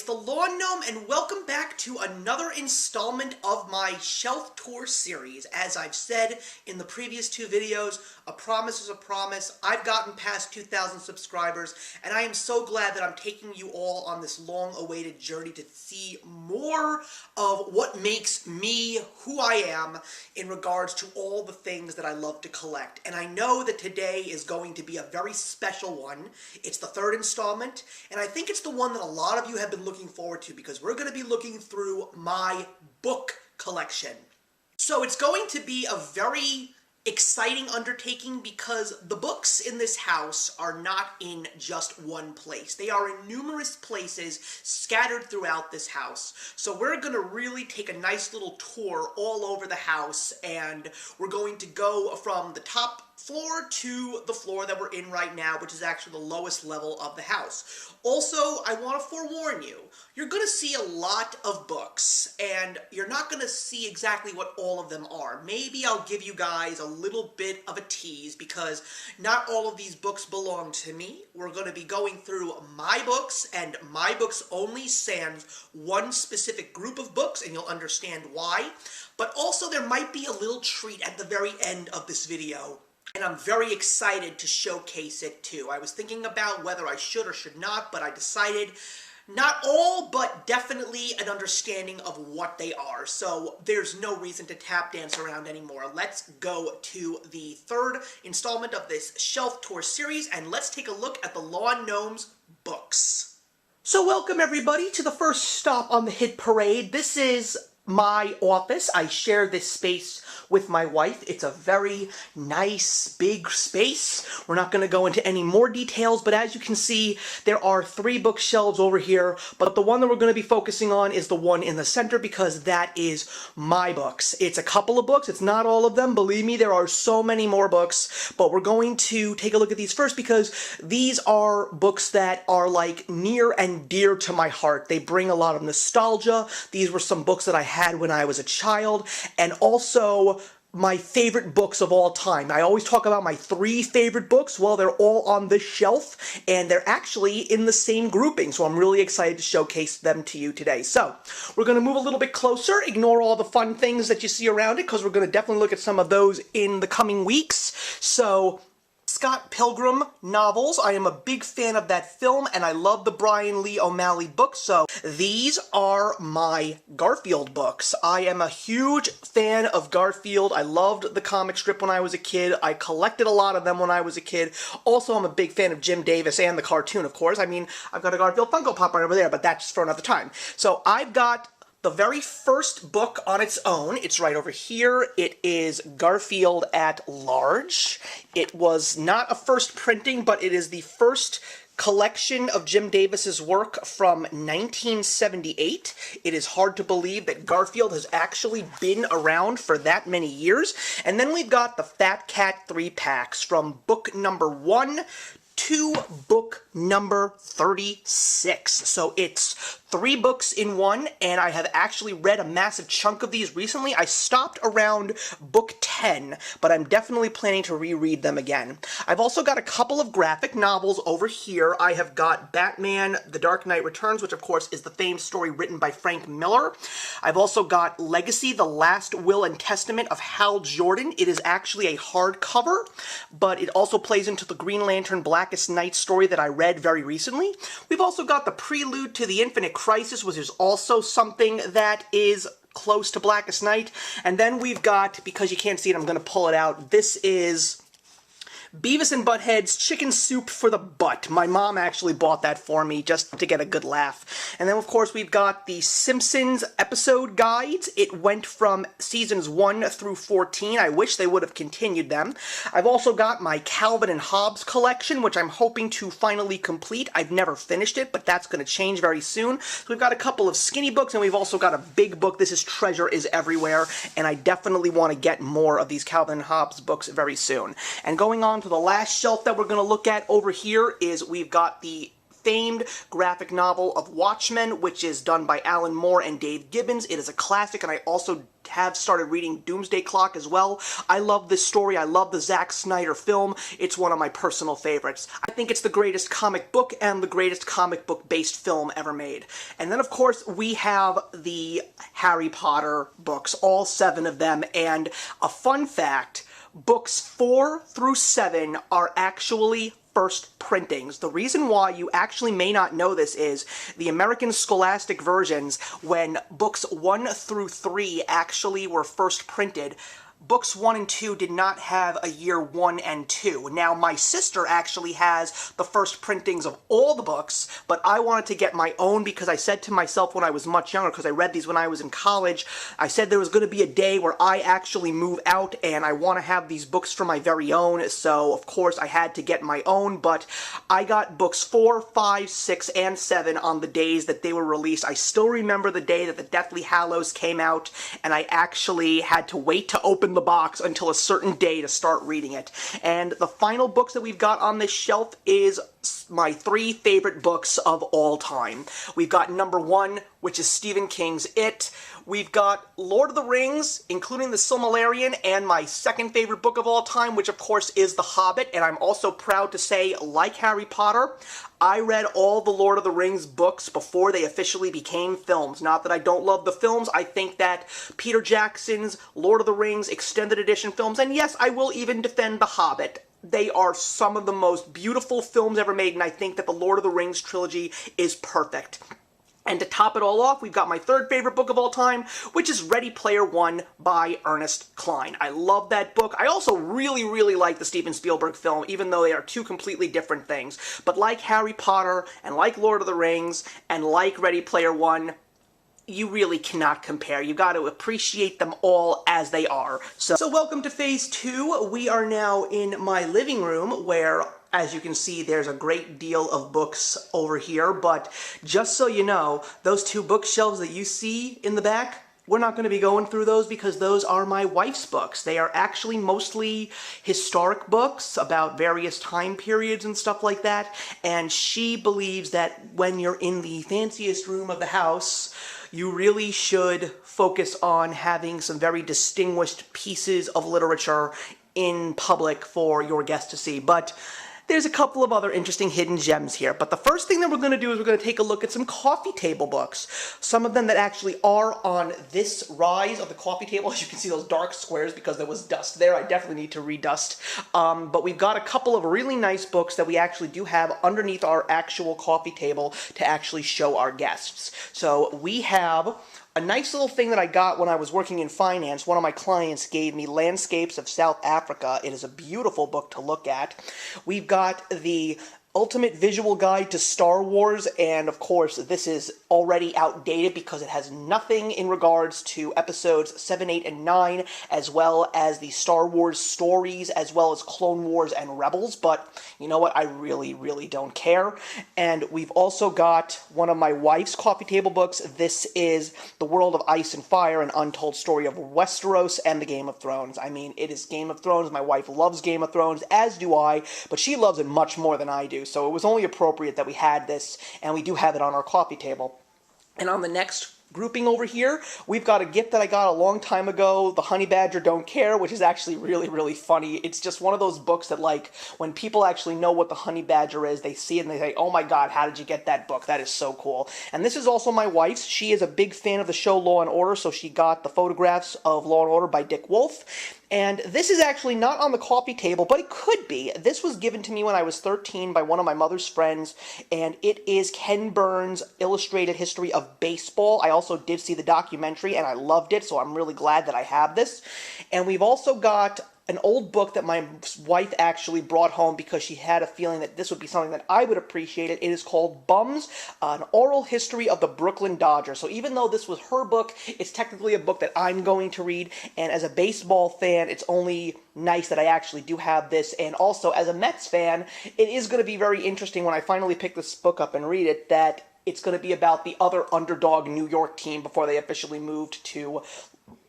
it's the Lawn Gnome, and welcome back to another installment of my shelf tour series. As I've said in the previous two videos, a promise is a promise. I've gotten past 2,000 subscribers, and I am so glad that I'm taking you all on this long-awaited journey to see more of what makes me who I am in regards to all the things that I love to collect. And I know that today is going to be a very special one. It's the third installment, and I think it's the one that a lot of you have been looking forward to because we're going to be looking through my book collection. So it's going to be a very exciting undertaking because the books in this house are not in just one place. They are in numerous places scattered throughout this house. So we're going to really take a nice little tour all over the house, and we're going to go from the top floor to the floor that we're in right now, which is actually the lowest level of the house. Also, I want to forewarn you, you're going to see a lot of books, and you're not going to see exactly what all of them are. Maybe I'll give you guys a little bit of a tease, because not all of these books belong to me. We're going to be going through my books, and my books only sans one specific group of books, and you'll understand why. But also, there might be a little treat at the very end of this video, and I'm very excited to showcase it too. I was thinking about whether I should or should not, but I decided not all, but definitely an understanding of what they are. So there's no reason to tap dance around anymore. Let's go to the third installment of this shelf tour series, and let's take a look at the Lawn Gnome's books. So welcome everybody to the first stop on the hit parade. This is my office. I share this space with my wife. It's a very nice, big space. We're not going to go into any more details, but as you can see, there are 3 bookshelves over here, but the one that we're going to be focusing on is the one in the center because that is my books. It's a couple of books. It's not all of them. Believe me, there are so many more books, but we're going to take a look at these first because these are books that are like near and dear to my heart. They bring a lot of nostalgia. These were some books that I had when I was a child, and also my favorite books of all time. I always talk about my 3 favorite books. Well, they're all on this shelf, and they're actually in the same grouping, so I'm really excited to showcase them to you today. So, we're going to move a little bit closer, ignore all the fun things that you see around it, because we're going to definitely look at some of those in the coming weeks. So, Scott Pilgrim novels. I am a big fan of that film, and I love the Brian Lee O'Malley books, so these are my Garfield books. I am a huge fan of Garfield. I loved the comic strip when I was a kid. I collected a lot of them when I was a kid. Also, I'm a big fan of Jim Davis and the cartoon, of course. I mean, I've got a Garfield Funko Pop right over there, but that's for another time. So I've got the very first book on its own. It's right over here. It is Garfield at Large. It was not a first printing, but it is the first collection of Jim Davis's work from 1978. It is hard to believe that Garfield has actually been around for that many years. And then we've got the Fat Cat 3-packs from book number 1 to book number 36. So it's 3 books in one, and I have actually read a massive chunk of these recently. I stopped around book 10, but I'm definitely planning to reread them again. I've also got a couple of graphic novels over here. I have got Batman: The Dark Knight Returns, which of course is the famed story written by Frank Miller. I've also got Legacy: The Last Will and Testament of Hal Jordan. It is actually a hardcover, but it also plays into the Green Lantern Blackest Night story that I read very recently. We've also got The Prelude to the Infinite Crisis, which is also something that is close to Blackest Night. And then we've got, because you can't see it, I'm going to pull it out, this is Beavis and Butthead's Chicken Soup for the Butt. My mom actually bought that for me just to get a good laugh. And then, of course, we've got the Simpsons episode guides. It went from seasons 1 through 14. I wish they would have continued them. I've also got my Calvin and Hobbes collection, which I'm hoping to finally complete. I've never finished it, but that's going to change very soon. So we've got a couple of skinny books, and we've also got a big book. This is Treasure is Everywhere, and I definitely want to get more of these Calvin and Hobbes books very soon. And going on to the last shelf that we're going to look at over here is we've got the famed graphic novel of Watchmen, which is done by Alan Moore and Dave Gibbons. It is a classic, and I also have started reading Doomsday Clock as well. I love this story. I love the Zack Snyder film. It's one of my personal favorites. I think it's the greatest comic book and the greatest comic book-based film ever made. And then, of course, we have the Harry Potter books, all 7 of them, and a fun fact, books 4 through 7 are actually first printings. The reason why you actually may not know this is the American Scholastic versions, when books 1 through 3 actually were first printed, books 1 and 2 did not have a year 1 and 2. Now, my sister actually has the first printings of all the books, but I wanted to get my own because I said to myself when I was much younger, because I read these when I was in college, I said there was going to be a day where I actually move out and I want to have these books for my very own, so of course I had to get my own, but I got books 4, 5, 6, and 7 on the days that they were released. I still remember the day that the Deathly Hallows came out, and I actually had to wait to open the box until a certain day to start reading it. And the final books that we've got on this shelf is my 3 favorite books of all time. We've got number 1, which is Stephen King's It. We've got Lord of the Rings, including the Silmarillion, and my second favorite book of all time, which of course is The Hobbit, and I'm also proud to say, like Harry Potter, I read all the Lord of the Rings books before they officially became films. Not that I don't love the films, I think that Peter Jackson's Lord of the Rings extended edition films, and yes, I will even defend The Hobbit. They are some of the most beautiful films ever made, and I think that the Lord of the Rings trilogy is perfect. And to top it all off, we've got my third favorite book of all time, which is Ready Player One by Ernest Cline. I love that book. I also really like the Steven Spielberg film, even though they are 2 completely different things. But like Harry Potter, and like Lord of the Rings, and like Ready Player One, you really cannot compare. You got to appreciate them all as they are. So welcome to Phase 2. We are now in my living room where, as you can see, there's a great deal of books over here, but just so you know, those 2 bookshelves that you see in the back, we're not going to be going through those because those are my wife's books. They are actually mostly historic books about various time periods and stuff like that, and she believes that when you're in the fanciest room of the house, you really should focus on having some very distinguished pieces of literature in public for your guests to see. But there's a couple of other interesting hidden gems here. But the first thing that we're going to do is we're going to take a look at some coffee table books. Some of them that actually are on this rise of the coffee table. As you can see, those dark squares because there was dust there. I definitely need to redust. But we've got a couple of really nice books that we actually do have underneath our actual coffee table to actually show our guests. So we have a nice little thing that I got when I was working in finance. One of my clients gave me Landscapes of South Africa. It is a beautiful book to look at. We've got the Ultimate Visual Guide to Star Wars, and of course this is already outdated because it has nothing in regards to episodes 7, 8, and 9, as well as the Star Wars stories, as well as Clone Wars and Rebels, but you know what, I really don't care. And we've also got one of my wife's coffee table books. This is The World of Ice and Fire, an untold story of Westeros and the Game of Thrones. I mean, it is Game of Thrones. My wife loves Game of Thrones, as do I, but she loves it much more than I do. So it was only appropriate that we had this, and we do have it on our coffee table. And on the next grouping over here, we've got a gift that I got a long time ago, The Honey Badger Don't Care, which is actually really funny. It's just one of those books that, like, when people actually know what the Honey Badger is, they see it and they say, oh my god, how did you get that book? That is so cool. And this is also my wife's. She is a big fan of the show Law & Order, so she got the photographs of Law & Order by Dick Wolf. And this is actually not on the coffee table, but it could be. This was given to me when I was 13 by one of my mother's friends, and it is Ken Burns' Illustrated History of Baseball. I also did see the documentary, and I loved it, so I'm really glad that I have this. And we've also got an old book that my wife actually brought home because she had a feeling that this would be something that I would appreciate. It is called Bums, an oral history of the Brooklyn Dodgers. So even though this was her book, it's technically a book that I'm going to read, and as a baseball fan, it's only nice that I actually do have this. And also, as a Mets fan, it is going to be very interesting when I finally pick this book up and read it, that it's going to be about the other underdog New York team before they officially moved to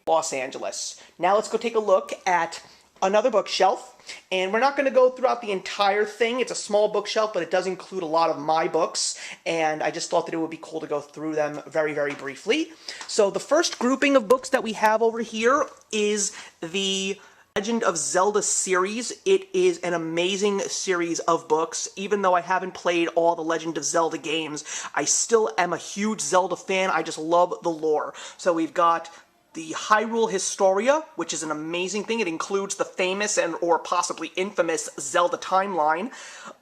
Los Angeles. Now let's go take a look at another bookshelf, and we're not going to go throughout the entire thing. It's a small bookshelf, but it does include a lot of my books, and I just thought that it would be cool to go through them very, very briefly. So the first grouping of books that we have over here is the Legend of Zelda series. It is an amazing series of books. Even though I haven't played all the Legend of Zelda games, I still am a huge Zelda fan. I just love the lore. So we've got the Hyrule Historia, which is an amazing thing. It includes the famous or possibly infamous Zelda timeline.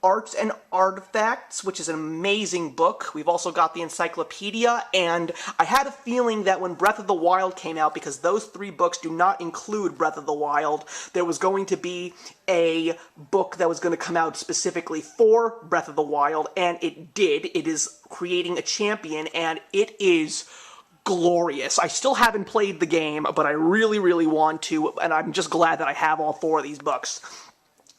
Arts and Artifacts, which is an amazing book. We've also got the Encyclopedia, and I had a feeling that when Breath of the Wild came out, because those 3 books do not include Breath of the Wild, there was going to be a book that was going to come out specifically for Breath of the Wild, and it did. It is Creating a Champion, and it is glorious. I still haven't played the game, but I really, really want to, and I'm just glad that I have all 4 of these books.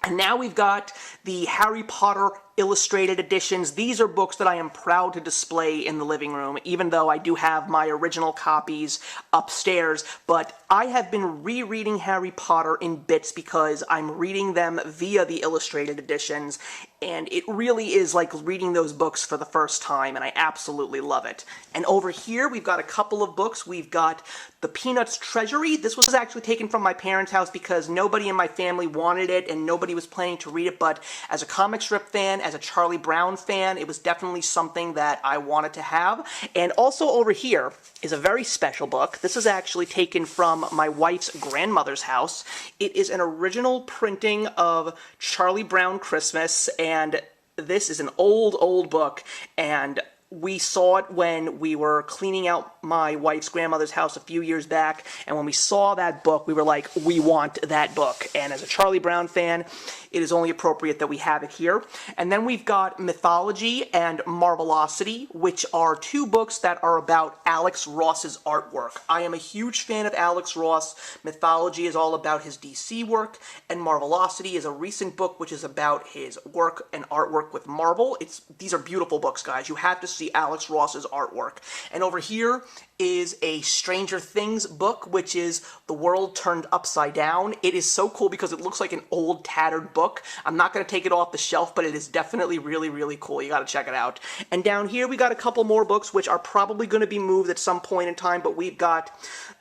And now we've got the Harry Potter illustrated editions. These are books that I am proud to display in the living room, even though I do have my original copies upstairs. But I have been rereading Harry Potter in bits because I'm reading them via the illustrated editions, and it really is like reading those books for the first time, and I absolutely love it. And over here, we've got a couple of books. We've got The Peanuts Treasury. This was actually taken from my parents' house because nobody in my family wanted it, and nobody was planning to read it, but as a comic strip fan, as a Charlie Brown fan, it was definitely something that I wanted to have. And also over here is a very special book. This is actually taken from my wife's grandmother's house. It is an original printing of Charlie Brown Christmas, and this is an old book, and we saw it when we were cleaning out my wife's grandmother's house a few years back, and when we saw that book, we were like, we want that book. And as a Charlie Brown fan, it is only appropriate that we have it here. And then we've got Mythology and Marvelosity, which are 2 books that are about Alex Ross's artwork. I am a huge fan of Alex Ross. Mythology is all about his DC work, and Marvelosity is a recent book which is about his work and artwork with Marvel. These are beautiful books, guys. You have to see Alex Ross's artwork. And over here is a Stranger Things book, which is The World Turned Upside Down. It is so cool because it looks like an old, tattered book. I'm not going to take it off the shelf, but it is definitely really, really cool. You got to check it out. And down here, we got a couple more books, which are probably going to be moved at some point in time, but we've got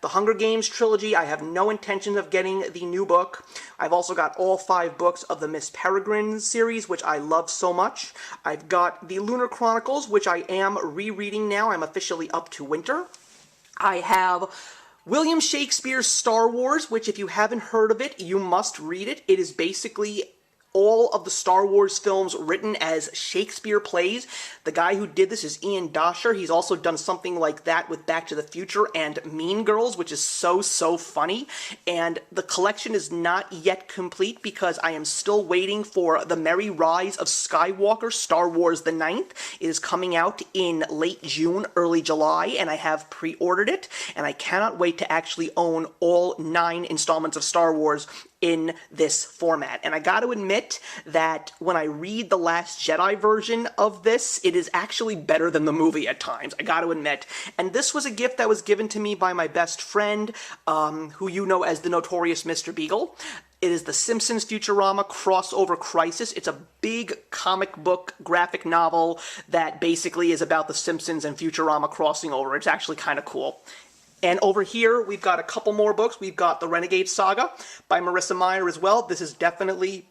the Hunger Games trilogy. I have no intention of getting the new book. I've also got all 5 books of the Miss Peregrine series, which I love so much. I've got the Lunar Chronicles, which I am rereading now. I'm officially up to winter. I have William Shakespeare's Star Wars, which if you haven't heard of it, you must read it. It is basically all of the Star Wars films written as Shakespeare plays. The guy who did this is Ian Dosher. He's also done something like that with Back to the Future and Mean Girls, which is so funny. And the collection is not yet complete because I am still waiting for The Merry Rise of Skywalker, Star Wars the 9th. It is coming out in late June, early July, and I have pre-ordered it, and I cannot wait to actually own all 9 installments of Star Wars in this format. And I got to admit that when I read the Last Jedi version of this, it is actually better than the movie at times, I got to admit. And this was a gift that was given to me by my best friend, who you know as the notorious Mr. Beagle. It is the Simpsons Futurama Crossover Crisis. It's a big comic book graphic novel that basically is about the Simpsons and Futurama crossing over. It's actually kind of cool. And over here, we've got a couple more books. We've got The Renegade Saga by Marissa Meyer as well. This is definitely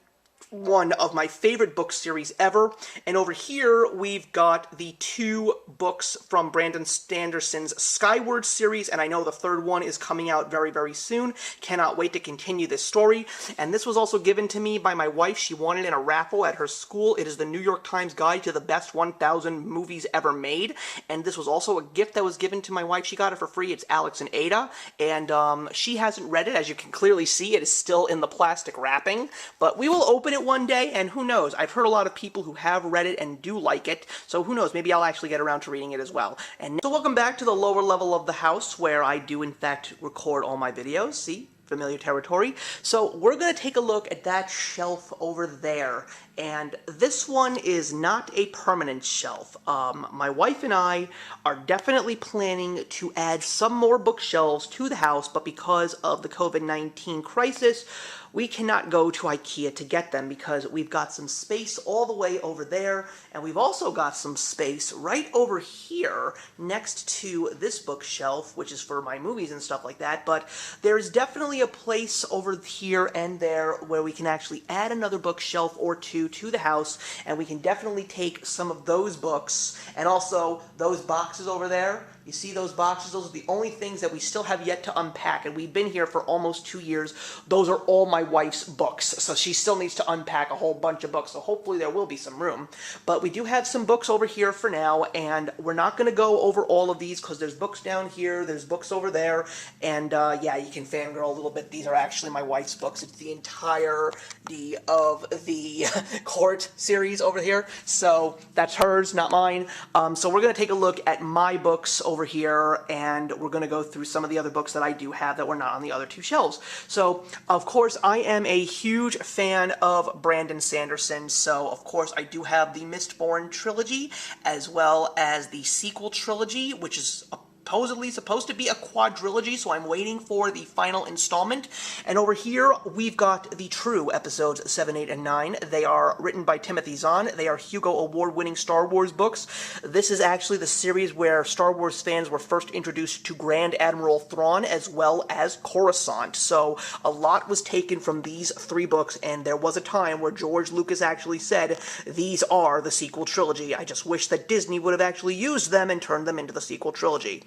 one of my favorite book series ever. And over here, we've got the 2 books from Brandon Sanderson's Skyward series, and I know the 3rd one is coming out very, very soon. Cannot wait to continue this story. And this was also given to me by my wife. She won it in a raffle at her school. It is the New York Times Guide to the Best 1,000 Movies Ever Made. And this was also a gift that was given to my wife. She got it for free. It's Alex and Ada. And she hasn't read it. As you can clearly see, it is still in the plastic wrapping. But we will open it one day, and who knows, I've heard a lot of people who have read it and do like it, so who knows, maybe I'll actually get around to reading it as well. And so welcome back to the lower level of the house, where I do in fact record all my videos. See? Familiar territory. So we're going to take a look at that shelf over there, and this one is not a permanent shelf. My wife and I are definitely planning to add some more bookshelves to the house, but because of the COVID-19 crisis, we cannot go to IKEA to get them because we've got some space all the way over there, and we've also got some space right over here next to this bookshelf, which is for my movies and stuff like that. But there's definitely a place over here and there where we can actually add another bookshelf or two to the house, and we can definitely take some of those books, and also those boxes over there. You see those boxes? Those are the only things that we still have yet to unpack, and we've been here for almost 2 years. Those are all my wife's books, so she still needs to unpack a whole bunch of books, so hopefully there will be some room. But we do have some books over here for now, and we're not going to go over all of these because there's books down here, there's books over there, and yeah, you can fangirl a little bit. These are actually my wife's books. It's the entirety of the Court series over here, so that's hers, not mine. So we're going to take a look at my books over here, and we're going to go through some of the other books that I do have that were not on the other two shelves. So, of course, I am a huge fan of Brandon Sanderson, so, of course, I do have the Mistborn trilogy, as well as the sequel trilogy, which is supposedly supposed to be a quadrilogy, so I'm waiting for the final installment. And over here, we've got the true episodes 7, 8, and 9. They are written by Timothy Zahn. They are Hugo Award-winning Star Wars books. This is actually the series where Star Wars fans were first introduced to Grand Admiral Thrawn, as well as Coruscant. So a lot was taken from these 3 books, and there was a time where George Lucas actually said, these are the sequel trilogy. I just wish that Disney would have actually used them and turned them into the sequel trilogy.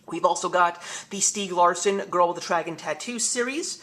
We've also got the Stieg Larsson Girl with the Dragon Tattoo series.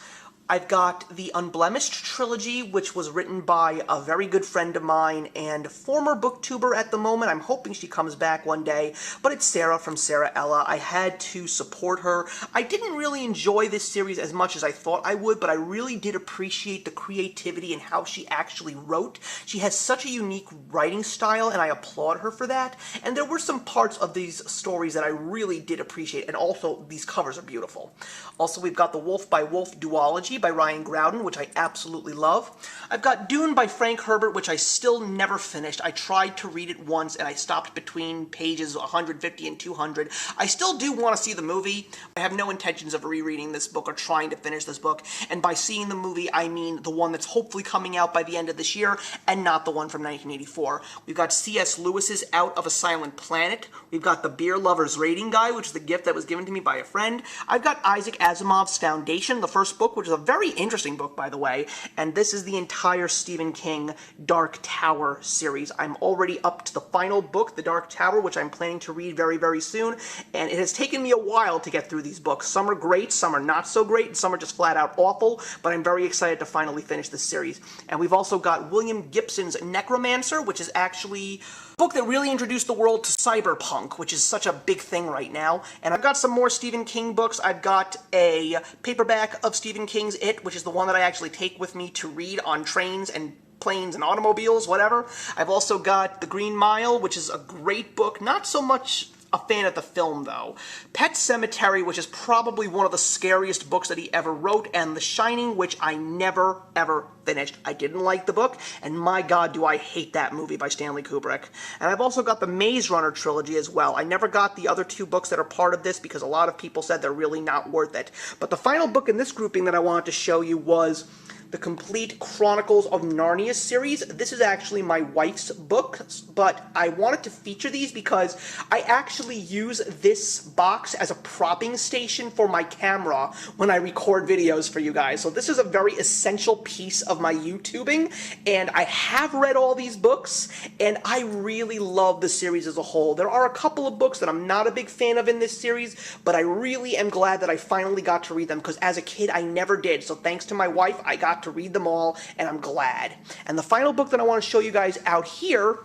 I've got the Unblemished trilogy, which was written by a very good friend of mine and former booktuber at the moment. I'm hoping she comes back one day, but it's Sarah from Sarah Ella. I had to support her. I didn't really enjoy this series as much as I thought I would, but I really did appreciate the creativity and how she actually wrote. She has such a unique writing style, and I applaud her for that. And there were some parts of these stories that I really did appreciate, and also these covers are beautiful. Also, we've got the Wolf by Wolf duology by Ryan Groudon, which I absolutely love. I've got Dune by Frank Herbert, which I still never finished. I tried to read it once, and I stopped between pages 150 and 200. I still do want to see the movie. I have no intentions of rereading this book or trying to finish this book, and by seeing the movie, I mean the one that's hopefully coming out by the end of this year, and not the one from 1984. We've got C.S. Lewis's Out of a Silent Planet. We've got the Beer Lover's Rating Guide, which is the gift that was given to me by a friend. I've got Isaac Asimov's Foundation, the first book, which is a very interesting book, by the way, and this is the entire Stephen King Dark Tower series. I'm already up to the final book, The Dark Tower, which I'm planning to read very, very soon, and it has taken me a while to get through these books. Some are great, some are not so great, and some are just flat out awful, but I'm very excited to finally finish this series. And we've also got William Gibson's Necromancer, which is actually a book that really introduced the world to cyberpunk, which is such a big thing right now. And I've got some more Stephen King books. I've got a paperback of Stephen King's It, which is the one that I actually take with me to read on trains and planes and automobiles, whatever. I've also got The Green Mile, which is a great book, not so much a fan of the film, though. Pet Sematary, which is probably one of the scariest books that he ever wrote, and The Shining, which I never, ever finished. I didn't like the book, and my god, do I hate that movie by Stanley Kubrick. And I've also got the Maze Runner trilogy as well. I never got the other 2 books that are part of this because a lot of people said they're really not worth it. But the final book in this grouping that I wanted to show you was the Complete Chronicles of Narnia series. This is actually my wife's book, but I wanted to feature these because I actually use this box as a propping station for my camera when I record videos for you guys. So this is a very essential piece of my YouTubing, and I have read all these books, and I really love the series as a whole. There are a couple of books that I'm not a big fan of in this series, but I really am glad that I finally got to read them, because as a kid I never did. So thanks to my wife, I got to read them all, and I'm glad. And the final book that I want to show you guys out here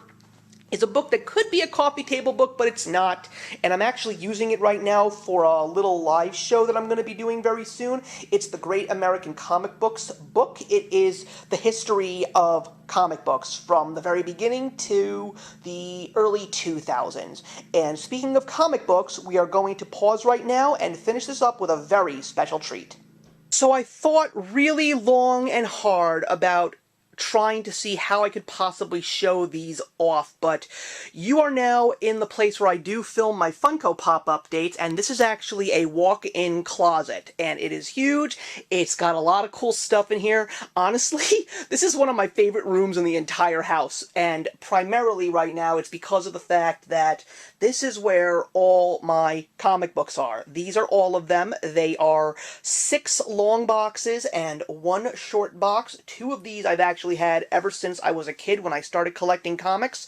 is a book that could be a coffee table book, but it's not, and I'm actually using it right now for a little live show that I'm going to be doing very soon. It's the Great American Comic Books book. It is the history of comic books from the very beginning to the early 2000s. And speaking of comic books, we are going to pause right now and finish this up with a very special treat. So I thought really long and hard about trying to see how I could possibly show these off, but you are now in the place where I do film my Funko Pop updates, and this is actually a walk-in closet, and it is huge. It's got a lot of cool stuff in here. Honestly, this is one of my favorite rooms in the entire house, and primarily right now it's because of the fact that this is where all my comic books are. These are all of them. They are 6 long boxes and 1 short box. 2 of these I've actually had ever since I was a kid when I started collecting comics,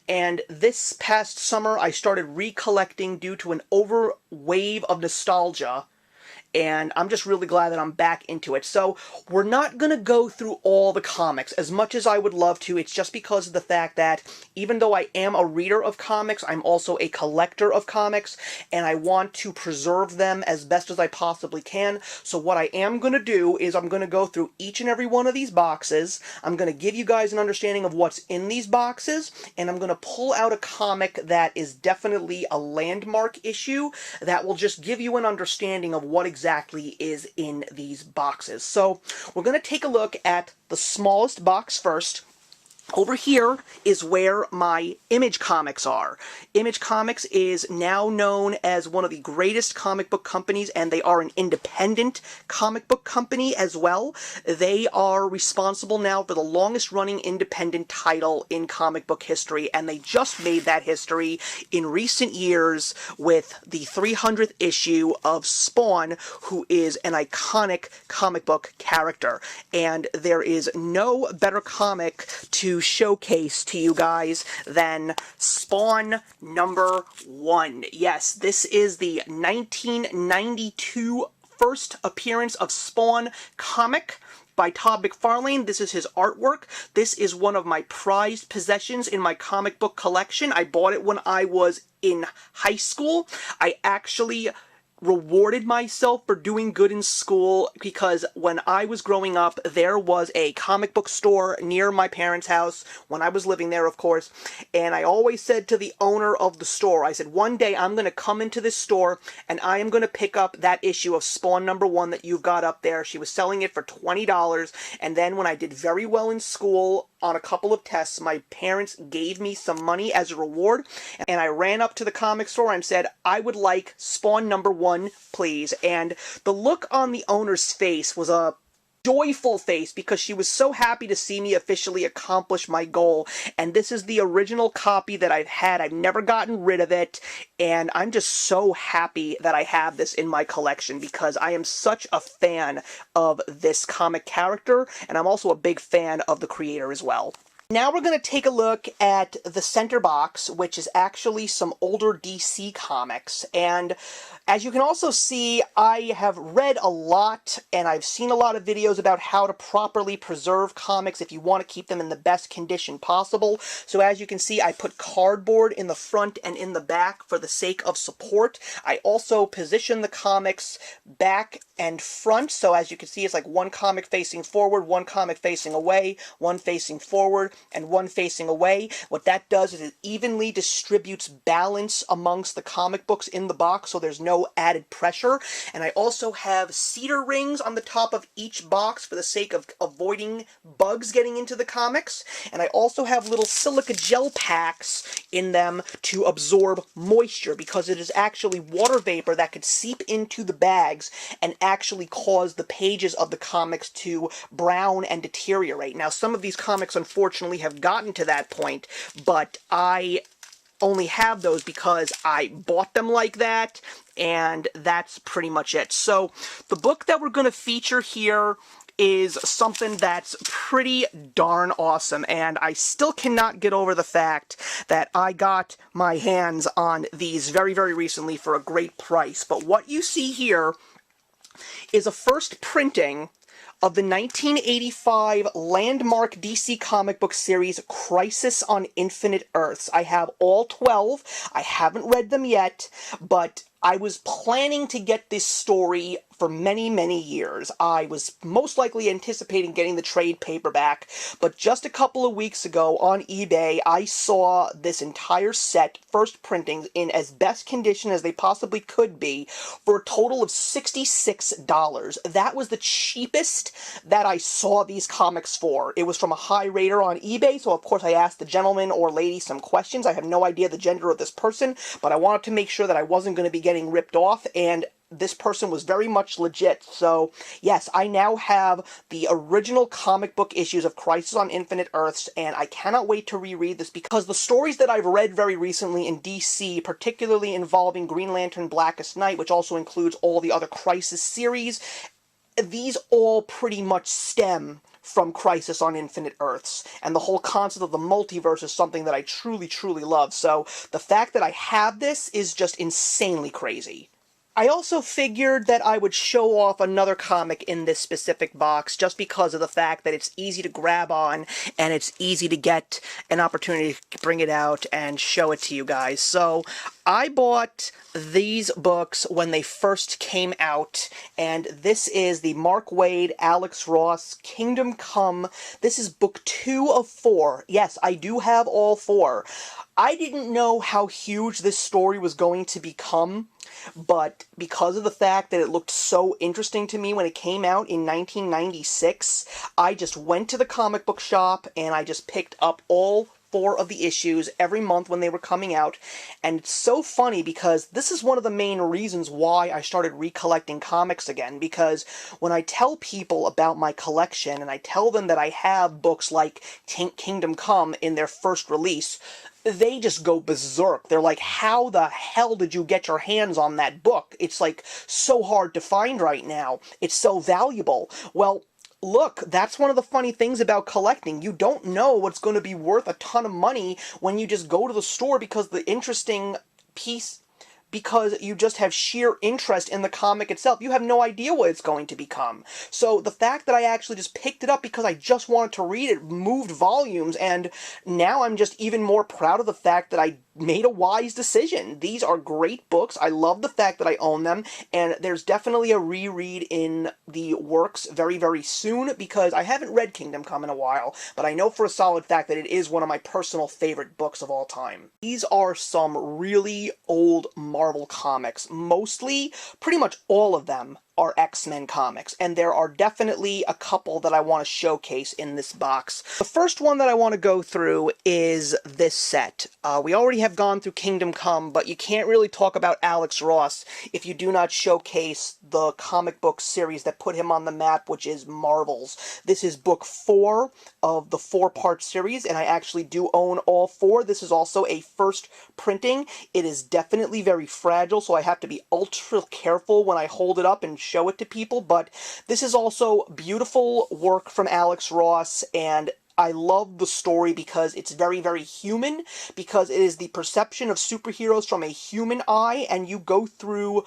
and this past summer I started recollecting due to an wave of nostalgia, and I'm just really glad that I'm back into it. So, we're not going to go through all the comics as much as I would love to. It's just because of the fact that even though I am a reader of comics, I'm also a collector of comics, and I want to preserve them as best as I possibly can. So what I am going to do is I'm going to go through each and every one of these boxes. I'm going to give you guys an understanding of what's in these boxes, and I'm going to pull out a comic that is definitely a landmark issue that will just give you an understanding of what exactly is in these boxes. So we're going to take a look at the smallest box first. Over here is where my Image Comics are. Image Comics is now known as one of the greatest comic book companies, and they are an independent comic book company as well. They are responsible now for the longest running independent title in comic book history, and they just made that history in recent years with the 300th issue of Spawn, who is an iconic comic book character. And there is no better comic to showcase to you guys than Spawn #1. Yes, this is the 1992 first appearance of Spawn comic by Todd McFarlane. This is his artwork. This is one of my prized possessions in my comic book collection. I bought it when I was in high school. I actually rewarded myself for doing good in school because when I was growing up, there was a comic book store near my parents' house when I was living there, of course, and I always said to the owner of the store, I said, one day I'm going to come into this store and I am going to pick up that issue of Spawn #1 that you've got up there. She was selling it for $20, and then when I did very well in school on a couple of tests, my parents gave me some money as a reward, and I ran up to the comic store and said, I would like Spawn #1, please. And the look on the owner's face was a joyful face because she was so happy to see me officially accomplish my goal. And this is the original copy that I've had. I've never gotten rid of it, and I'm just so happy that I have this in my collection because I am such a fan of this comic character, and I'm also a big fan of the creator as well. Now we're going to take a look at the center box, which is actually some older DC comics. And as you can also see, I have read a lot, and I've seen a lot of videos about how to properly preserve comics if you want to keep them in the best condition possible. So as you can see, I put cardboard in the front and in the back for the sake of support. I also position the comics back and front, so as you can see, it's like one comic facing forward, one comic facing away, one facing forward, and one facing away. What that does is it evenly distributes balance amongst the comic books in the box, so there's no added pressure. And I also have cedar rings on the top of each box for the sake of avoiding bugs getting into the comics. And I also have little silica gel packs in them to absorb moisture, because it is actually water vapor that could seep into the bags and actually cause the pages of the comics to brown and deteriorate. Now, some of these comics, unfortunately, have gotten to that point, but I only have those because I bought them like that, and that's pretty much it. So, the book that we're going to feature here is something that's pretty darn awesome, and I still cannot get over the fact that I got my hands on these very, very recently for a great price. But what you see here is a first printing of the 1985 landmark DC comic book series Crisis on Infinite Earths. I have all 12. I haven't read them yet, but I was planning to get this story for many, many years. I was most likely anticipating getting the trade paperback, but just a couple of weeks ago on eBay, I saw this entire set, first printings, in as best condition as they possibly could be, for a total of $66. That was the cheapest that I saw these comics for. It was from a high rater on eBay, so of course I asked the gentleman or lady some questions. I have no idea the gender of this person, but I wanted to make sure that I wasn't going to be getting ripped off, and this person was very much legit. So, yes, I now have the original comic book issues of Crisis on Infinite Earths, and I cannot wait to reread this because the stories that I've read very recently in DC, particularly involving Green Lantern Blackest Night, which also includes all the other Crisis series, these all pretty much stem from Crisis on Infinite Earths, and the whole concept of the multiverse is something that I truly, truly love, so the fact that I have this is just insanely crazy. I also figured that I would show off another comic in this specific box just because of the fact that it's easy to grab on and it's easy to get an opportunity to bring it out and show it to you guys. So I bought these books when they first came out, and this is the Mark Waid, Alex Ross, Kingdom Come. This is book 2 of 4. Yes, I do have all 4. I didn't know how huge this story was going to become, but because of the fact that it looked so interesting to me when it came out in 1996, I just went to the comic book shop and I just picked up all 4 of the issues every month when they were coming out. And it's so funny because this is one of the main reasons why I started recollecting comics again, because when I tell people about my collection and I tell them that I have books like Kingdom Come in their first release, they just go berserk. They're like, how the hell did you get your hands on that book? It's like so hard to find right now. It's so valuable. Well, look, that's one of the funny things about collecting. You don't know what's going to be worth a ton of money when you just go to the store because because you just have sheer interest in the comic itself. You have no idea what it's going to become. So the fact that I actually just picked it up because I just wanted to read it moved volumes, and now I'm just even more proud of the fact that I made a wise decision. These are great books. I love the fact that I own them, and there's definitely a reread in the works very, very soon, because I haven't read Kingdom Come in a while, but I know for a solid fact that it is one of my personal favorite books of all time. These are some really old Marvel comics. Mostly, pretty much all of them, are X-Men comics, and there are definitely a couple that I want to showcase in this box. The first one that I want to go through is this set. We already have gone through Kingdom Come, but you can't really talk about Alex Ross if you do not showcase the comic book series that put him on the map, which is Marvels. This is book 4 of the 4-part series, and I actually do own all 4. This is also a first printing. It is definitely very fragile, so I have to be ultra careful when I hold it up and show it to people, but this is also beautiful work from Alex Ross, and I love the story because it's very, very human, because it is the perception of superheroes from a human eye, and you go through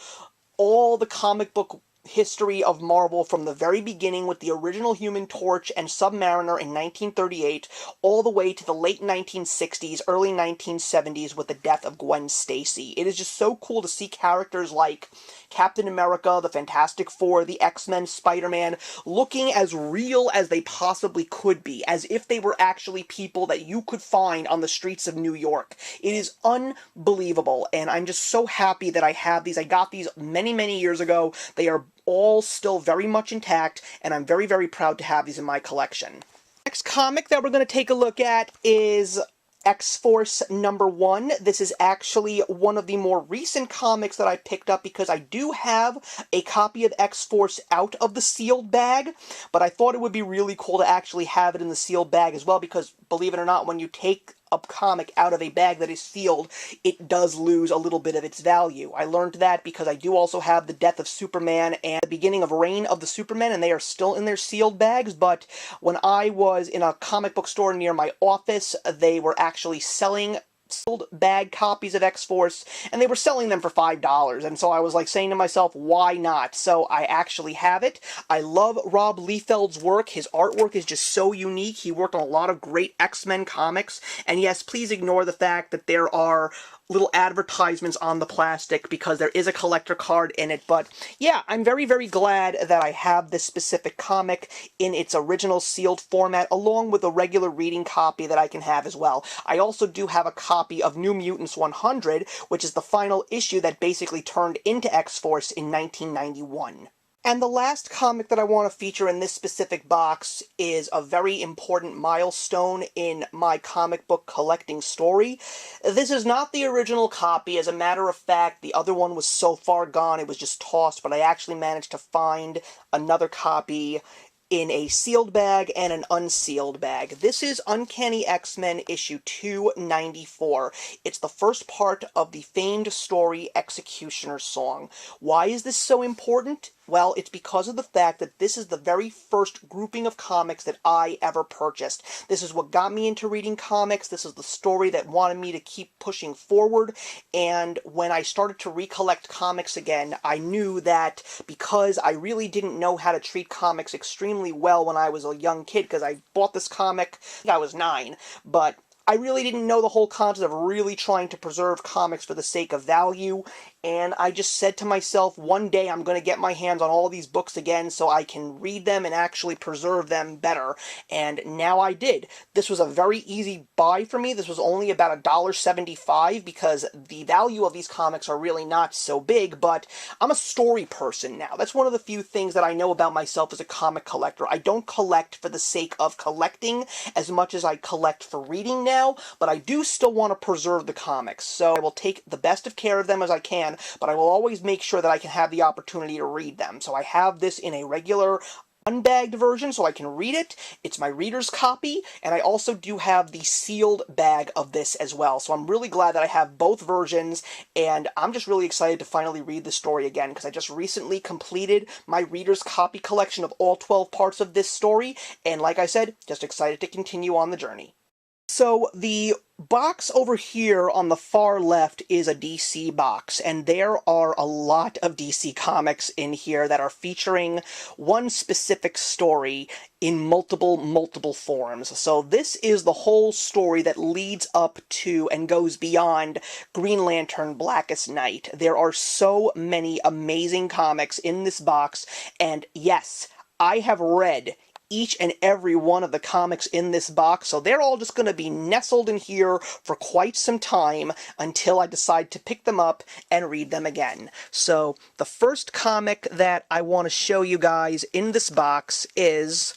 all the comic book history of Marvel from the very beginning with the original Human Torch and Submariner in 1938, all the way to the late 1960s, early 1970s with the death of Gwen Stacy. It is just so cool to see characters like Captain America, the Fantastic Four, the X-Men, Spider-Man, looking as real as they possibly could be, as if they were actually people that you could find on the streets of New York. It is unbelievable, and I'm just so happy that I have these. I got these many, many years ago. They are all still very much intact, and I'm very, very proud to have these in my collection. Next comic that we're going to take a look at is X-Force #1. This is actually one of the more recent comics that I picked up because I do have a copy of X-Force out of the sealed bag, but I thought it would be really cool to actually have it in the sealed bag as well, because believe it or not, when you take a comic out of a bag that is sealed, it does lose a little bit of its value. I learned that because I do also have the Death of Superman and the beginning of Reign of the Superman, and they are still in their sealed bags, but when I was in a comic book store near my office, they were actually selling sealed bag copies of X-Force, and they were selling them for $5, and so I was like saying to myself, why not? So I actually have it. I love Rob Liefeld's work. His artwork is just so unique. He worked on a lot of great X-Men comics, and yes, please ignore the fact that there are little advertisements on the plastic because there is a collector card in it. But yeah, I'm very, very glad that I have this specific comic in its original sealed format, along with a regular reading copy that I can have as well. I also do have a copy of New Mutants 100, which is the final issue that basically turned into X-Force in 1991. And the last comic that I want to feature in this specific box is a very important milestone in my comic book collecting story. This is not the original copy. As a matter of fact, the other one was so far gone it was just tossed, but I actually managed to find another copy in a sealed bag and an unsealed bag. This is Uncanny X-Men issue 294. It's the first part of the famed story Executioner Song. Why is this so important? Well, it's because of the fact that this is the very first grouping of comics that I ever purchased. This is what got me into reading comics. This is the story that wanted me to keep pushing forward. And when I started to recollect comics again, I knew that because I really didn't know how to treat comics extremely well when I was a young kid, because I bought this comic, I was 9, but I really didn't know the whole concept of really trying to preserve comics for the sake of value, and I just said to myself, one day I'm going to get my hands on all these books again so I can read them and actually preserve them better, and now I did. This was a very easy buy for me. This was only about $1.75 because the value of these comics are really not so big, but I'm a story person now. That's one of the few things that I know about myself as a comic collector. I don't collect for the sake of collecting as much as I collect for reading now, but I do still want to preserve the comics, so I will take the best of care of them as I can, but I will always make sure that I can have the opportunity to read them. So I have this in a regular unbagged version so I can read it. It's my reader's copy, and I also do have the sealed bag of this as well. So I'm really glad that I have both versions, and I'm just really excited to finally read the story again, because I just recently completed my reader's copy collection of all 12 parts of this story, and like I said, just excited to continue on the journey. So the box over here on the far left is a DC box, and there are a lot of DC comics in here that are featuring one specific story in multiple forms. So this is the whole story that leads up to and goes beyond Green Lantern Blackest Night. There are so many amazing comics in this box, and yes, I have read each and every one of the comics in this box, so they're all just going to be nestled in here for quite some time until I decide to pick them up and read them again. So the first comic that I want to show you guys in this box is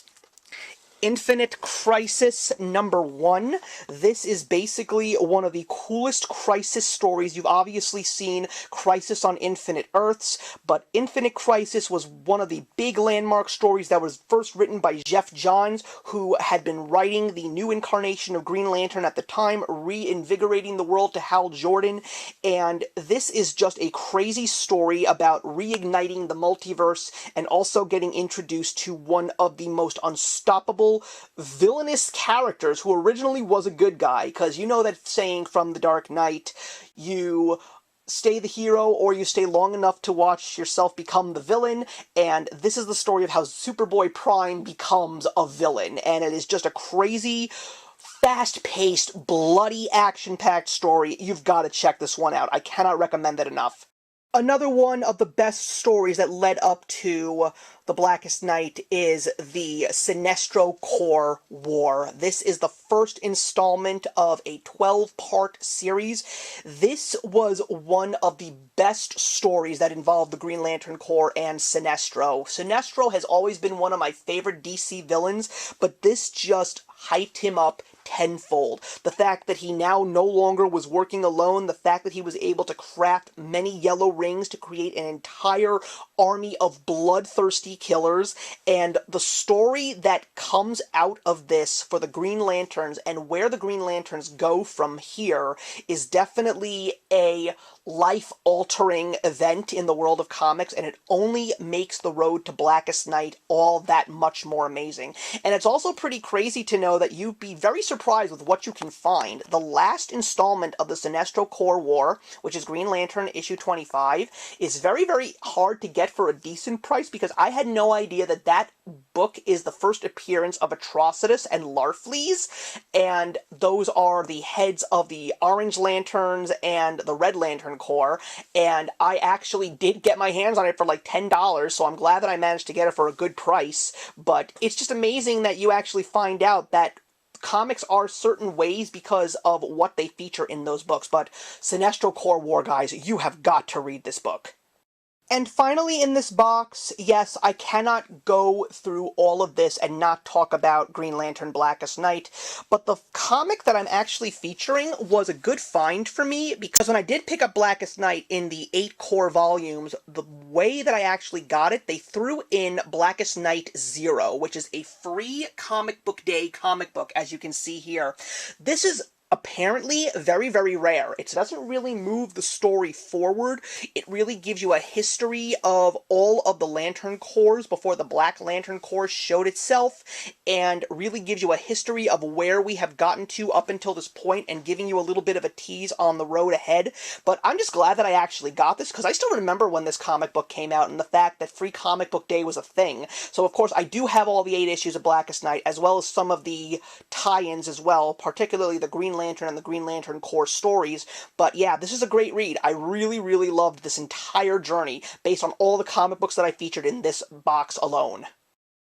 Infinite Crisis #1. This is basically one of the coolest Crisis stories. You've obviously seen Crisis on Infinite Earths, but Infinite Crisis was one of the big landmark stories that was first written by Geoff Johns, who had been writing the new incarnation of Green Lantern at the time, reinvigorating the world to Hal Jordan, and this is just a crazy story about reigniting the multiverse and also getting introduced to one of the most unstoppable villainous characters who originally was a good guy, because you know that saying from The Dark Knight, you stay the hero or you stay long enough to watch yourself become the villain, and this is the story of how Superboy Prime becomes a villain, and it is just a crazy, fast-paced, bloody, action-packed story. You've got to check this one out. I cannot recommend it enough. Another one of the best stories that led up to The Blackest Night is the Sinestro Corps War. This is the first installment of a 12-part series. This was one of the best stories that involved the Green Lantern Corps and Sinestro. Sinestro has always been one of my favorite DC villains, but this just hyped him up tenfold. The fact that he now no longer was working alone, the fact that he was able to craft many yellow rings to create an entire army of bloodthirsty killers, and the story that comes out of this for the Green Lanterns and where the Green Lanterns go from here is definitely a life-altering event in the world of comics, and it only makes the road to Blackest Night all that much more amazing. And it's also pretty crazy to know that you'd be very surprised with what you can find. The last installment of the Sinestro Corps War, which is Green Lantern issue 25, is very, very hard to get for a decent price, because I had no idea that that book is the first appearance of Atrocitus and Larfleeze, and those are the heads of the Orange Lanterns and the Red Lantern Corps, and I actually did get my hands on it for like $10, so I'm glad that I managed to get it for a good price. But it's just amazing that you actually find out that comics are certain ways because of what they feature in those books. But Sinestro Corps War, guys, you have got to read this book. And finally in this box, yes, I cannot go through all of this and not talk about Green Lantern Blackest Night, but the comic that I'm actually featuring was a good find for me, because when I did pick up Blackest Night in the 8 core volumes, the way that I actually got it, they threw in Blackest Night 0, which is a free comic book day comic book, as you can see here. This is apparently very, very rare. It doesn't really move the story forward. It really gives you a history of all of the Lantern Corps before the Black Lantern Corps showed itself, and really gives you a history of where we have gotten to up until this point, and giving you a little bit of a tease on the road ahead. But I'm just glad that I actually got this, because I still remember when this comic book came out, and the fact that Free Comic Book Day was a thing. So of course I do have all the 8 issues of Blackest Night, as well as some of the tie-ins as well, particularly the Green Lantern and the Green Lantern Corps stories. But yeah, this is a great read. I really, really loved this entire journey based on all the comic books that I featured in this box alone.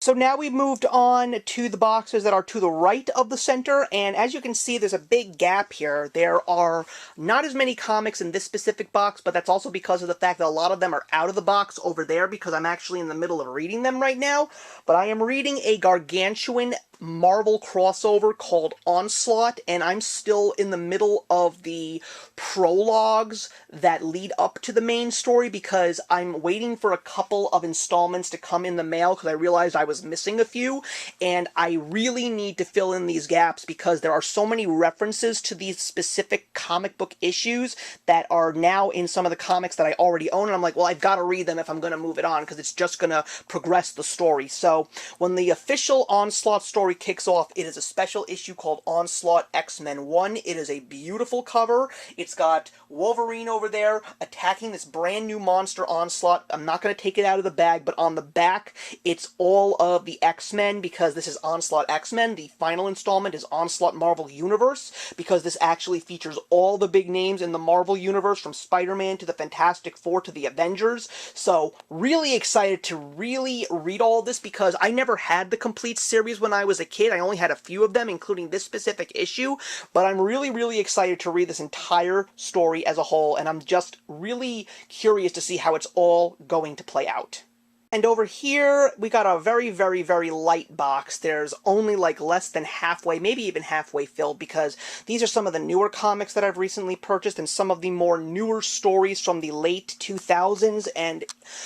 So now we've moved on to the boxes that are to the right of the center, and as you can see, there's a big gap here. There are not as many comics in this specific box, but that's also because of the fact that a lot of them are out of the box over there, because I'm actually in the middle of reading them right now. But I am reading a gargantuan Marvel crossover called Onslaught, and I'm still in the middle of the prologues that lead up to the main story, because I'm waiting for a couple of installments to come in the mail, because I realized I was missing a few, and I really need to fill in these gaps, because there are so many references to these specific comic book issues that are now in some of the comics that I already own, and I'm like, well, I've got to read them if I'm going to move it on, because it's just going to progress the story. So when the official Onslaught story kicks off, it is a special issue called Onslaught X-Men 1. It is a beautiful cover. It's got Wolverine over there attacking this brand new monster Onslaught. I'm not going to take it out of the bag, but on the back, it's all of the X-Men, because this is Onslaught X-Men. The final installment is Onslaught Marvel Universe, because this actually features all the big names in the Marvel Universe, from Spider-Man to the Fantastic Four to the Avengers. So really excited to really read all this, because I never had the complete series when I was a kid. I only had a few of them, including this specific issue, but I'm really, really excited to read this entire story as a whole, and I'm just really curious to see how it's all going to play out. And over here, we got a very, very, very light box. There's only like less than halfway, maybe even halfway filled, because these are some of the newer comics that I've recently purchased, and some of the more newer stories from the late 2000s, and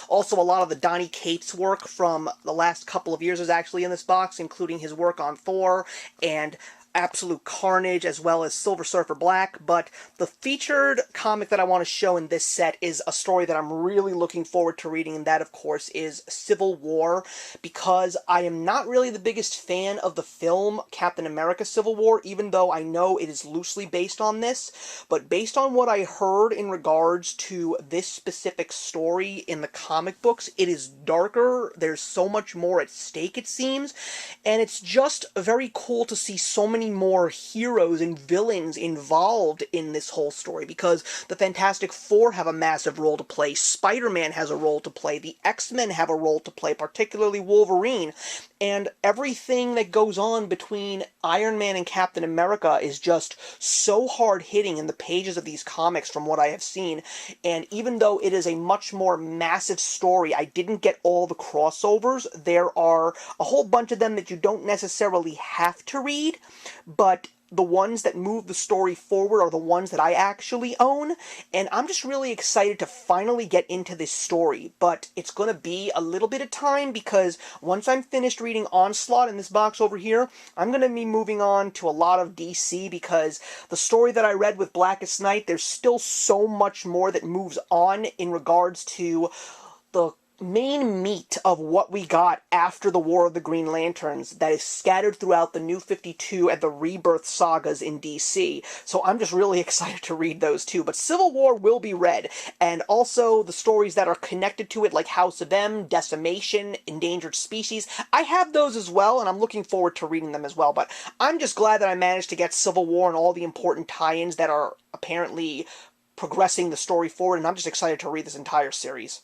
also a lot of the Donny Cates work from the last couple of years is actually in this box, including his work on Thor and Absolute Carnage, as well as Silver Surfer Black. But the featured comic that I want to show in this set is a story that I'm really looking forward to reading, and that, of course, is Civil War, because I am not really the biggest fan of the film Captain America Civil War, even though I know it is loosely based on this. But based on what I heard in regards to this specific story in the comic books, it is darker, there's so much more at stake, it seems, and it's just very cool to see so many more heroes and villains involved in this whole story, because the Fantastic Four have a massive role to play, Spider-Man has a role to play, the X-Men have a role to play, particularly Wolverine, and everything that goes on between Iron Man and Captain America is just so hard-hitting in the pages of these comics from what I have seen. And even though it is a much more massive story, I didn't get all the crossovers. There are a whole bunch of them that you don't necessarily have to read, but the ones that move the story forward are the ones that I actually own, and I'm just really excited to finally get into this story. But it's going to be a little bit of time, because once I'm finished reading Onslaught in this box over here, I'm going to be moving on to a lot of DC, because the story that I read with Blackest Night, there's still so much more that moves on in regards to the main meat of what we got after the War of the Green Lanterns that is scattered throughout the New 52 and the Rebirth sagas in DC. So I'm just really excited to read those too. But Civil War will be read, and also the stories that are connected to it, like House of M, Decimation, Endangered Species. I have those as well, and I'm looking forward to reading them as well. But I'm just glad that I managed to get Civil War and all the important tie-ins that are apparently progressing the story forward, and I'm just excited to read this entire series.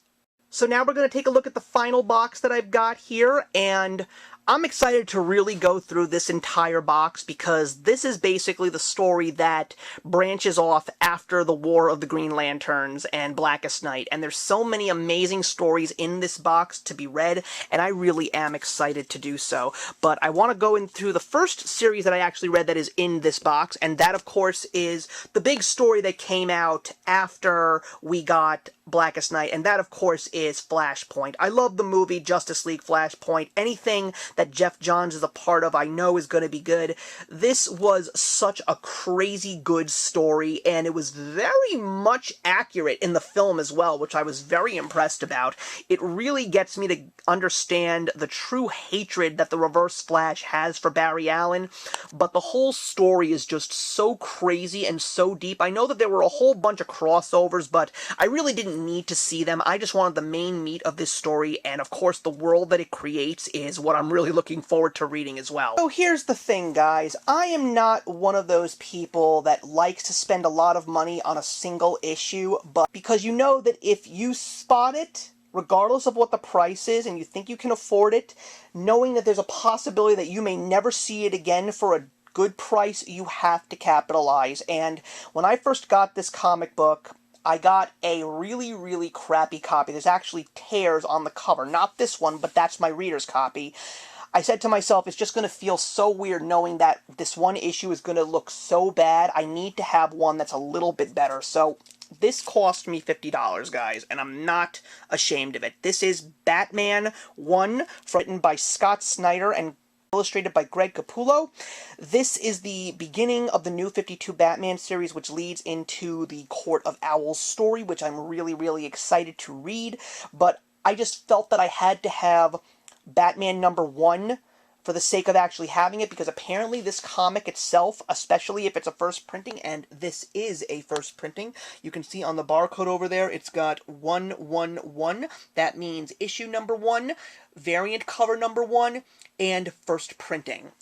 So now we're going to take a look at the final box that I've got here, and I'm excited to really go through this entire box because this is basically the story that branches off after the War of the Green Lanterns and Blackest Night, and there's so many amazing stories in this box to be read, and I really am excited to do so. But I want to go in through the first series that I actually read that is in this box, and that, of course, is the big story that came out after we got Blackest Night, and that, of course, is Flashpoint. I love the movie Justice League Flashpoint. Anything that Jeff Johns is a part of, I know is going to be good. This was such a crazy good story, and it was very much accurate in the film as well, which I was very impressed about. It really gets me to understand the true hatred that the Reverse Flash has for Barry Allen, but the whole story is just so crazy and so deep. I know that there were a whole bunch of crossovers, but I really didn't need to see them. I just wanted the main meat of this story, and of course the world that it creates is what I'm really looking forward to reading as well. So here's the thing, guys. I am not one of those people that likes to spend a lot of money on a single issue, but because you know that if you spot it, regardless of what the price is, and you think you can afford it, knowing that there's a possibility that you may never see it again for a good price, you have to capitalize. And when I first got this comic book, I got a really, really crappy copy. There's actually tears on the cover. Not this one, but that's my reader's copy. I said to myself, it's just going to feel so weird knowing that this one issue is going to look so bad. I need to have one that's a little bit better. So this cost me $50, guys, and I'm not ashamed of it. This is Batman 1, written by Scott Snyder and illustrated by Greg Capullo. This is the beginning of the New 52 Batman series, which leads into the Court of Owls story, which I'm really, really excited to read. But I just felt that I had to have Batman #1 for the sake of actually having it, because apparently this comic itself, especially if it's a first printing, and this is a first printing, you can see on the barcode over there, it's got 111. That means issue #1, variant cover #1, and first printing.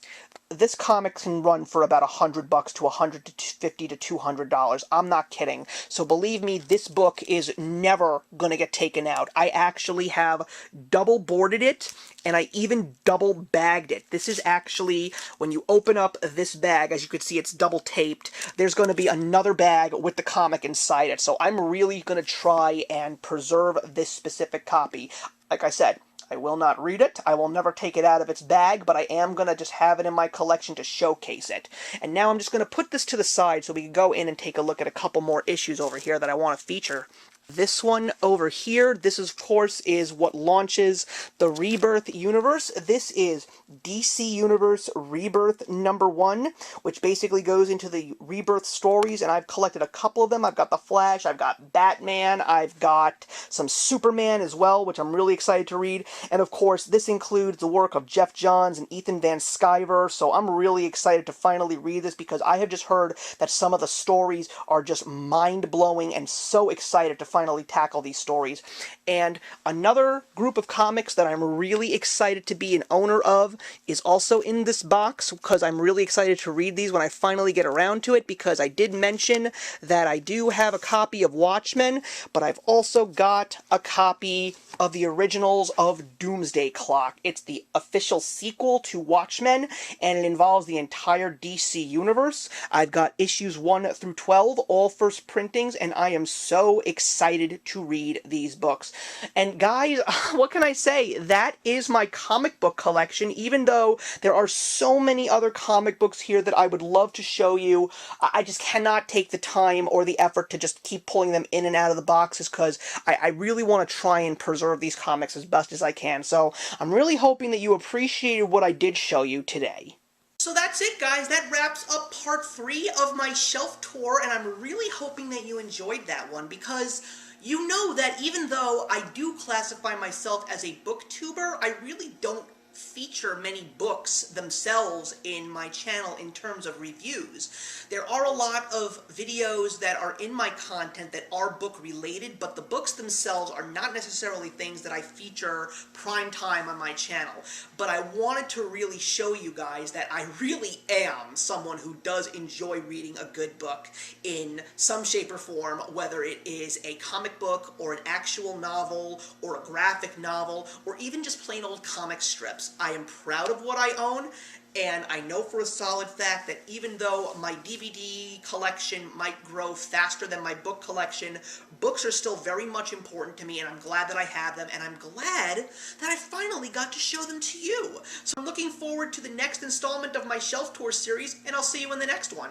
This comic can run for about $100 to $150 to $200. I'm not kidding. So believe me, this book is never going to get taken out. I actually have double boarded it, and I even double bagged it. This is actually, when you open up this bag, as you can see, it's double taped. There's going to be another bag with the comic inside it. So I'm really going to try and preserve this specific copy. Like I said, I will not read it, I will never take it out of its bag, but I am going to just have it in my collection to showcase it. And now I'm just going to put this to the side so we can go in and take a look at a couple more issues over here that I want to feature. This one over here, this of course is what launches the Rebirth universe. This is DC Universe Rebirth #1, which basically goes into the Rebirth stories, and I've collected a couple of them. I've got the Flash, I've got Batman, I've got some Superman as well, which I'm really excited to read. And of course, this includes the work of Jeff Johns and Ethan Van Sciver, so I'm really excited to finally read this because I have just heard that some of the stories are just mind-blowing, and so excited to finally tackle these stories. And another group of comics that I'm really excited to be an owner of is also in this box, because I'm really excited to read these when I finally get around to it, because I did mention that I do have a copy of Watchmen, but I've also got a copy of the originals of Doomsday Clock. It's the official sequel to Watchmen, and it involves the entire DC universe. I've got issues 1 through 12, all first printings, and I am so excited to read these books. And guys, what can I say? That is my comic book collection, even though there are so many other comic books here that I would love to show you. I just cannot take the time or the effort to just keep pulling them in and out of the boxes, because I really want to try and preserve these comics as best as I can. So I'm really hoping that you appreciated what I did show you today. So that's it, guys. That wraps up part 3 of my shelf tour, and I'm really hoping that you enjoyed that one, because You know that even though I do classify myself as a booktuber, I really don't feature many books themselves in my channel in terms of reviews. There are a lot of videos that are in my content that are book related, but the books themselves are not necessarily things that I feature prime time on my channel. But I wanted to really show you guys that I really am someone who does enjoy reading a good book in some shape or form, whether it is a comic book or an actual novel or a graphic novel or even just plain old comic strips. I am proud of what I own, and I know for a solid fact that even though my DVD collection might grow faster than my book collection, books are still very much important to me, and I'm glad that I have them, and I'm glad that I finally got to show them to you. So I'm looking forward to the next installment of my Shelf Tour series, and I'll see you in the next one.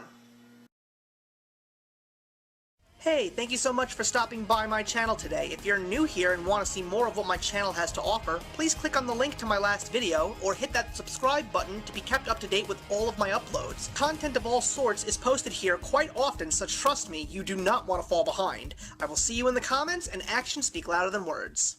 Hey, thank you so much for stopping by my channel today. If you're new here and want to see more of what my channel has to offer, please click on the link to my last video, or hit that subscribe button to be kept up to date with all of my uploads. Content of all sorts is posted here quite often, so trust me, you do not want to fall behind. I will see you in the comments, and actions speak louder than words.